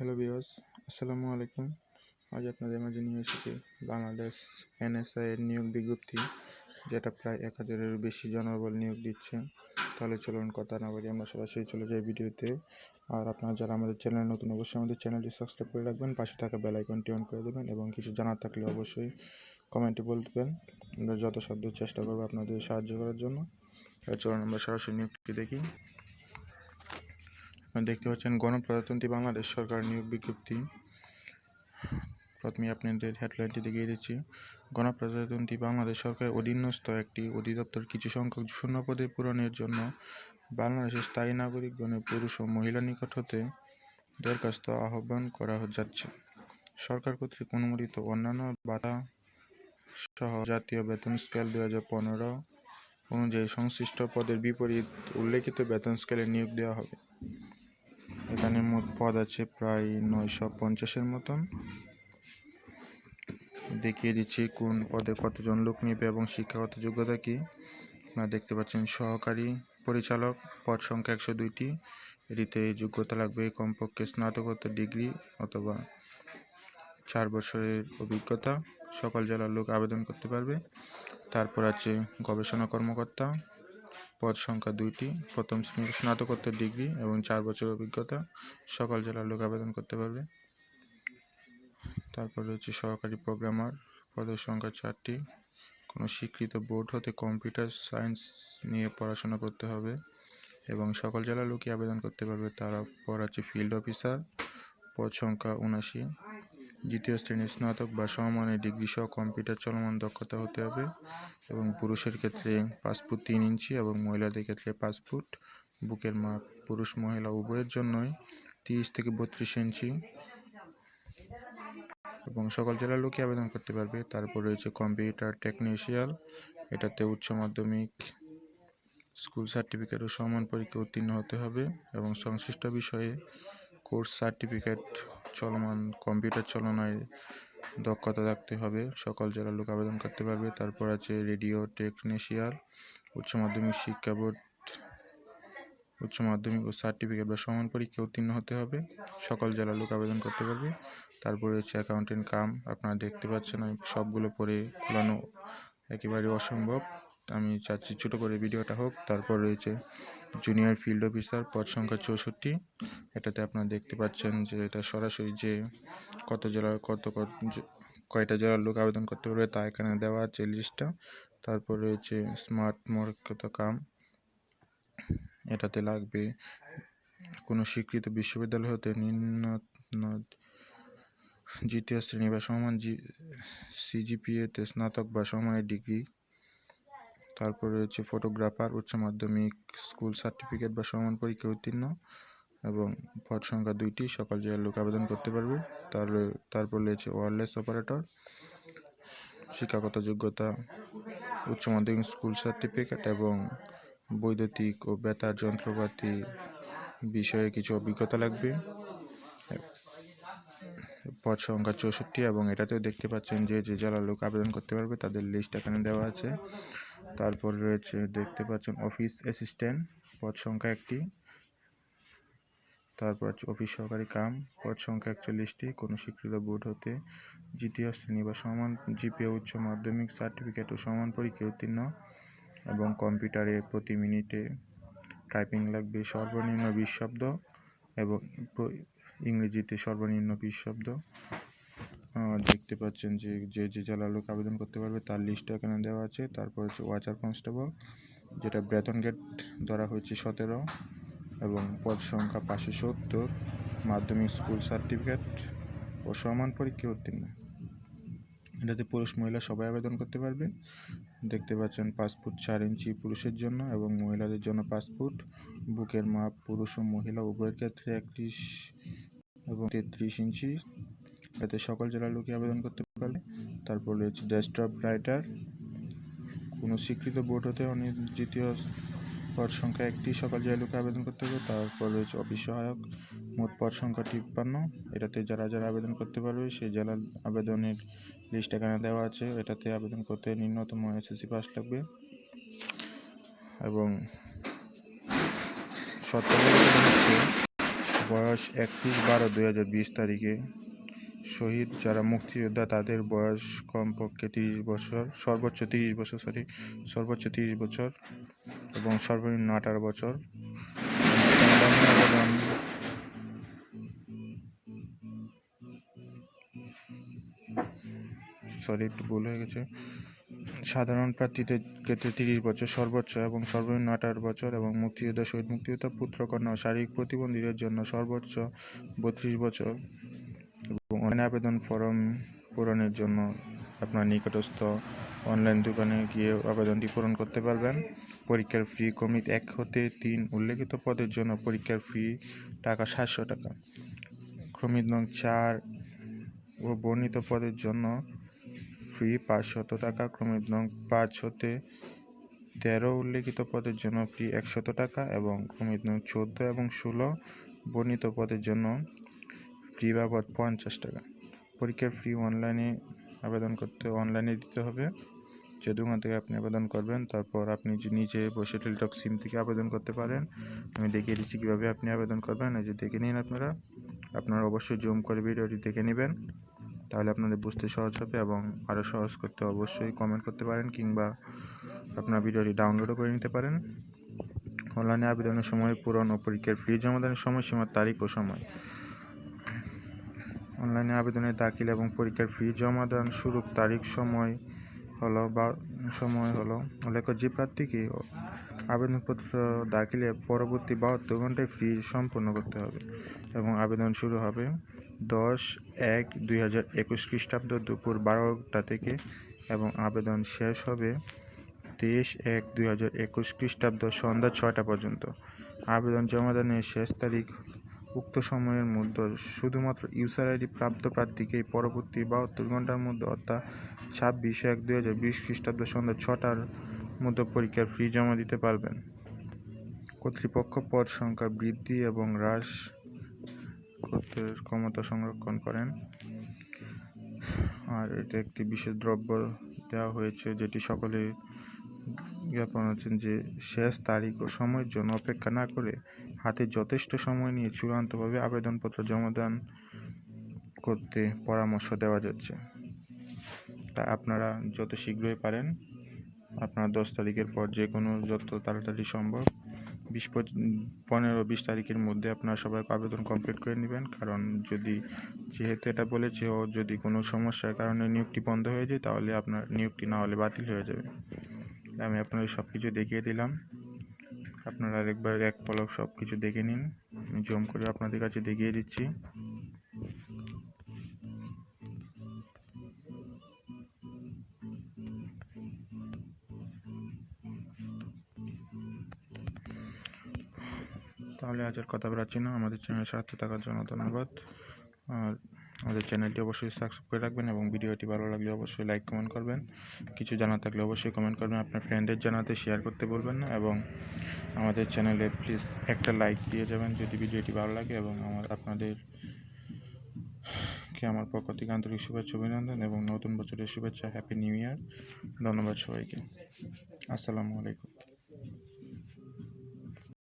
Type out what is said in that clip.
Hello viewers, আসসালামু আলাইকুম। আজ আপনাদের মাঝে নিয়ে এসেছি বাংলাদেশ এনএসআই এর নিয়োগ বিজ্ঞপ্তি, যেটা প্রায় 1000-এর বেশি জনবল নিয়োগ দিচ্ছে। তাহলে চলুন কথা না বলি আমরা সরাসরি চলে যাই ভিডিওতে। আর আপনারা যারা আমাদের চ্যানেল নতুন, অবশ্যই আমাদের চ্যানেলটি সাবস্ক্রাইব করে রাখবেন, পাশে থাকা বেল আইকনটি অন করে দেবেন এবং কিছু জানার থাকলে অবশ্যই কমেন্টে বলবেন। আমরা যথাসাধ্য চেষ্টা করবো আপনাদের সাহায্য করার জন্য। চলুন আমরা সরাসরি নিয়োগটি দেখি। আপনারা দেখতে পাচ্ছেন গণপ্রজাতন্ত্রী বাংলাদেশ সরকার নিয়োগ বিজ্ঞপ্তি। প্রথমে আপনাদের হেডলাইনটি দেখিয়ে দিচ্ছি। গণপ্রজাতন্ত্রী বাংলাদেশ সরকারের অধীনস্থ একটি অধিদপ্তর কিছু সংখ্যক শূন্য পদে পূরণের জন্য বাংলাদেশের স্থায়ী নাগরিকগণের পুরুষ ও মহিলা নিকট হতে দরখাস্ত আহ্বান করা যাচ্ছে। সরকার কর্তৃক অনুমোদিত অন্যান্য ভাতা সহ জাতীয় বেতন স্কেল 2015 অনুযায়ী সংশ্লিষ্ট পদের বিপরীত উল্লেখিত বেতন স্কেলে নিয়োগ দেওয়া হবে। এখানে মোট পদ আছে প্রায় 950-এর মতন। দেখিয়ে দিচ্ছি কোন পদে কতজন লোক নেবে এবং শিক্ষাগত যোগ্যতা কি। আপনারা দেখতে পাচ্ছেন সহকারী পরিচালক, পদ সংখ্যা 102টি। এটিতে যোগ্যতা লাগবে কমপক্ষে স্নাতকোত্তর ডিগ্রি অথবা 4 বছরের অভিজ্ঞতা। সকল জেলার লোক আবেদন করতে পারবে। তারপর আছে গবেষণা কর্মকর্তা, পদ সংখ্যা 2টি, প্রথম শ্রেণীর স্নাতকোত্তর ডিগ্রি এবং 4 বছরের অভিজ্ঞতা। সকল জেলার লোক আবেদন করতে পারবে। তারপর রয়েছে সহকারী প্রোগ্রামার, পদের সংখ্যা 4টি। কোনো স্বীকৃত বোর্ড হতে কম্পিউটার সায়েন্স নিয়ে পড়াশোনা করতে হবে এবং সকল জেলার লোকই আবেদন করতে পারবে। তারপর আছে ফিল্ড অফিসার, পদ সংখ্যা 79। দ্বিতীয় শ্রেণীর স্নাতক বা সমমানের ডিগ্রি সহ কম্পিউটার চলমান দক্ষতা হতে হবে এবং পুরুষের ক্ষেত্রে 5 ফুট 3 ইঞ্চি এবং মহিলাদের ক্ষেত্রে 5 ফুট। বুকের মাপ পুরুষ মহিলা উভয়ের জন্যই 30 থেকে 32 ইঞ্চি এবং সকল জেলার লোকই আবেদন করতে পারবে। তারপর রয়েছে কম্পিউটার টেকনিশিয়ান, এটাতে উচ্চ মাধ্যমিক, স্কুল সার্টিফিকেট ও সমান পরীক্ষা উত্তীর্ণ হতে হবে এবং সংশ্লিষ্ট বিষয়ে কোর্স সার্টিফিকেট, চলমান কম্পিউটার চালনায় দক্ষতা রাখতে হবে। সকল জেলার লোক আবেদন করতে পারবে। তারপর আছে রেডিও টেকনিশিয়ান, উচ্চ মাধ্যমিক শিক্ষা বোর্ড, উচ্চ মাধ্যমিক ও সার্টিফিকেট বা সমান পরীক্ষা উত্তীর্ণ হতে হবে। সকল জেলার লোক আবেদন করতে পারবে। তারপরে হচ্ছে অ্যাকাউন্টেন্ট কাম, আপনারা দেখতে পাচ্ছেন আমি সবগুলো পড়ে খোলানো একেবারে অসম্ভব, আমি চাচ্ছি ছোটো করে ভিডিওটা হোক। তারপর রয়েছে জুনিয়র ফিল্ড অফিসার, পদ সংখ্যা 64। এটাতে আপনারা দেখতে পাচ্ছেন যে এটা সরাসরি যে কত জেলার কয়টা জেলার লোক আবেদন করতে পারবে তা এখানে দেওয়া আছে লিস্টটা। তারপর রয়েছে স্মার্ট মোড়কতা কাম, এটাতে লাগবে কোনো স্বীকৃত বিশ্ববিদ্যালয় হতে নিম্ন দ্বিতীয় শ্রেণী বা সমান সিজিপিএতে স্নাতক বা সমানের ডিগ্রি। তারপর রয়েছে ফটোগ্রাফার, উচ্চ মাধ্যমিক, স্কুল সার্টিফিকেট বা সমান পরীক্ষা উত্তীর্ণ এবং পদ সংখ্যা 2টি। সকল জেলার লোক আবেদন করতে পারবে। তারপর রয়েছে ওয়্যারলেস অপারেটর, শিক্ষাগত যোগ্যতা উচ্চ মাধ্যমিক, স্কুল সার্টিফিকেট এবং বৈদ্যুতিক ও বেতার যন্ত্রপাতি বিষয়ে কিছু অভিজ্ঞতা লাগবে। পদ সংখ্যা 64 এবং এটাতেও দেখতে পাচ্ছেন যে যে জেলার লোক আবেদন করতে পারবে তাদের লিস্ট এখানে দেওয়া আছে। তারপর রয়েছে দেখতে পাচ্ছেন অফিস অ্যাসিস্ট্যান্ট, পদ সংখ্যা 1টি। তারপর আছে অফিস সহকারী কাম, পদ সংখ্যা 41টি। কোনো স্বীকৃত বোর্ড হতে দ্বিতীয় শ্রেণী বা সমান জিপিএ, উচ্চ মাধ্যমিক সার্টিফিকেট ও সমান পরীক্ষা উত্তীর্ণ এবং কম্পিউটারে প্রতি মিনিটে টাইপিং লাগবে সর্বনিম্ন 20 শব্দ এবং ইংরেজিতে সর্বনিম্ন 20 শব্দ। দেখতে পাচ্ছেন যে যে জেলার লোক আবেদন করতে পারবে তার লিস্টটা এখানে দেওয়া আছে। তারপর হচ্ছে ওয়াচার কনস্টেবল, যেটা বেতন গেট ধরা হয়েছে 17 এবং পদ সংখ্যা 570, মাধ্যমিক, স্কুল সার্টিফিকেট ও সমান পরীক্ষা উত্তীর্ণ। এটাতে পুরুষ মহিলা সবাই আবেদন করতে পারবে। দেখতে পাচ্ছেন 5 ফুট 4 ইঞ্চি পুরুষের জন্য এবং মহিলাদের জন্য 5 ফুট। বুকের মাপ পুরুষ ও মহিলা উভয়ের ক্ষেত্রে 31 এবং 33 ইঞ্চি। এতে সকল জেলার লোকই আবেদন করতে পারবে। তারপর রয়েছে ডেস্কটপ রাইটার, কোনো স্বীকৃত বোর্ড হতে দ্বিতীয়, পদ সংখ্যা 1টি। সকল জেলার লোকে আবেদন করতে হবে। তারপর রয়েছে অফিস সহায়ক, মোট পদ সংখ্যা 53। এটাতে যারা যারা আবেদন করতে পারবে সেই জেলার আবেদনের লিস্ট এখানে দেওয়া আছে। এটাতে আবেদন করতে ন্যূনতম এসএসসি পাস লাগবে এবং শর্তাবলী হচ্ছে বয়স 31/12/2020 তারিখে শহীদ যারা মুক্তিযোদ্ধা তাদের বয়স কমপক্ষে 30 বছর, সর্বোচ্চ 30 বছর এবং সর্বনিম্ন 18 বছর। অনলাইনে আবেদন একটু ভুল হয়ে গেছে। সাধারণ প্রার্থীদের ক্ষেত্রে 30 বছর সর্বোচ্চ এবং সর্বনিম্ন 18 বছর, এবং মুক্তিযোদ্ধা, শহীদ মুক্তিযোদ্ধা, পুত্রকন্যা ও শারীরিক প্রতিবন্ধীদের জন্য সর্বোচ্চ 32 বছর। এবং অনলাইন আবেদন ফর্ম পূরণের জন্য আপনার নিকটস্থ অনলাইন দোকানে গিয়ে আবেদনটি পূরণ করতে পারবেন। পরীক্ষার ফি ক্রমিক 1 হতে 3 উল্লেখিত পদের জন্য পরীক্ষার ফি টাকা 700 টাকা। ক্রমিক নং 4 ও বর্ণিত পদের জন্য ফি 500 টাকা। ক্রমিক নং 5 হতে 13 উল্লেখিত পদের জন্য ফি 100 টাকা, এবং ক্রমিক নং 14 এবং 16 বর্ণিত পদের জন্য ফি বাবদ 50 টাকা। পরীক্ষার ফি অনলাইনে আবেদন করতে অনলাইনে দিতে হবে। যে দোকান থেকে আপনি আবেদন করবেন, তারপর আপনি নিজে বসে টেলিটক সিম থেকে আবেদন করতে পারেন। আমি দেখিয়ে দিচ্ছি কীভাবে আপনি আবেদন করবেন। এই যে দেখে নিন আপনারা অবশ্যই জুম করে ভিডিওটি দেখে নেবেন, তাহলে আপনাদের বুঝতে সহজ হবে। এবং আরও সহজ করতে অবশ্যই কমেন্ট করতে পারেন, কিংবা আপনার ভিডিওটি ডাউনলোডও করে নিতে পারেন। অনলাইনে আবেদনের সময় পূরণ ও পরীক্ষার ফি জমাদানের সময়সীমার তারিখ ও সময়। অনলাইনে আবেদনের দাখিল এবং পরীক্ষার ফি জমাদান শুরুর তারিখ সময় হলো উল্লেখ্য যে প্রার্থীকে আবেদনপত্র দাখিলের পরবর্তী 72 ঘন্টায় ফি সম্পন্ন করতে হবে, এবং আবেদন শুরু হবে 10/1/2021 খ্রিস্টাব্দ দুপুর 12টা থেকে, এবং আবেদন শেষ হবে 23/1/2021 খ্রিস্টাব্দ সন্ধ্যা 6টা পর্যন্ত। আবেদন জমাদানের শেষ তারিখ উক্ত সময়ের মধ্যে শুধুমাত্র ইউজার আইডি প্রাপ্ত প্রার্থীকেই পরবর্তী 72 ঘন্টার মধ্যে, অর্থাৎ 26/1/2020 খ্রিস্টাব্দ সন্ধ্যা 6টার মধ্যে পরীক্ষার ফি জমা দিতে পারবেন। কর্তৃপক্ষ পদ সংখ্যা বৃদ্ধি এবং হ্রাস করতে ক্ষমতা সংরক্ষণ করেন। আর এটা একটি বিশেষ দ্রব্য দেওয়া হয়েছে, যেটি সকলে জ্ঞাপন আছেন যে শেষ তারিখ ও সময়ের জন্য অপেক্ষা না করে হাতে যথেষ্ট সময় নিয়ে চূড়ান্তভাবে আবেদনপত্র জমাদান করতে পরামর্শ দেওয়া যাচ্ছে। তা আপনারা যত শীঘ্রই পারেন, আপনারা 10 তারিখের পর যে কোনো যত তাড়াতাড়ি সম্ভব 15-20 তারিখের মধ্যে আপনারা সবাই আবেদন কমপ্লিট করে নেবেন। কারণ যেহেতু এটা বলেছে, যদি কোনো সমস্যার কারণে নিয়োগটি বন্ধ হয়ে যায়, তাহলে আপনার নিয়োগটি না হলে বাতিল হয়ে যাবে। আমি আপনাদের সব কিছু দেখিয়ে দিলাম, আপনারা আরেকবার এক পলক সব কিছু দেখে নিন। আমি জুম করে আপনাদের কাছে দেখিয়ে দিচ্ছি। তাহলে আজ আর কথা বাড়াচ্ছি না, আমাদের চ্যানেলের সাথে থাকার জন্য ধন্যবাদ। আর আমাদের চ্যানেলটি অবশ্যই সাবস্ক্রাইব করে রাখবেন, এবং ভিডিওটি ভালো লাগলে অবশ্যই লাইক কমেন্ট করবেন। কিছু জানা থাকলে অবশ্যই কমেন্ট করবেন, আপনার ফ্রেন্ডদের জানাতে শেয়ার করতে বলবেন না। এবং আমাদের চ্যানেলে প্লিজ একটা লাইক দিয়ে যাবেন যদি ভিডিওটি ভালো লাগে। এবং আপনাদেরকে আমার পক্ষ থেকে আন্তরিক শুভেচ্ছা, অভিনন্দন এবং নতুন বছরের শুভেচ্ছা। Happy new year. ধন্যবাদ সবাইকে। আসসালামু আলাইকুম।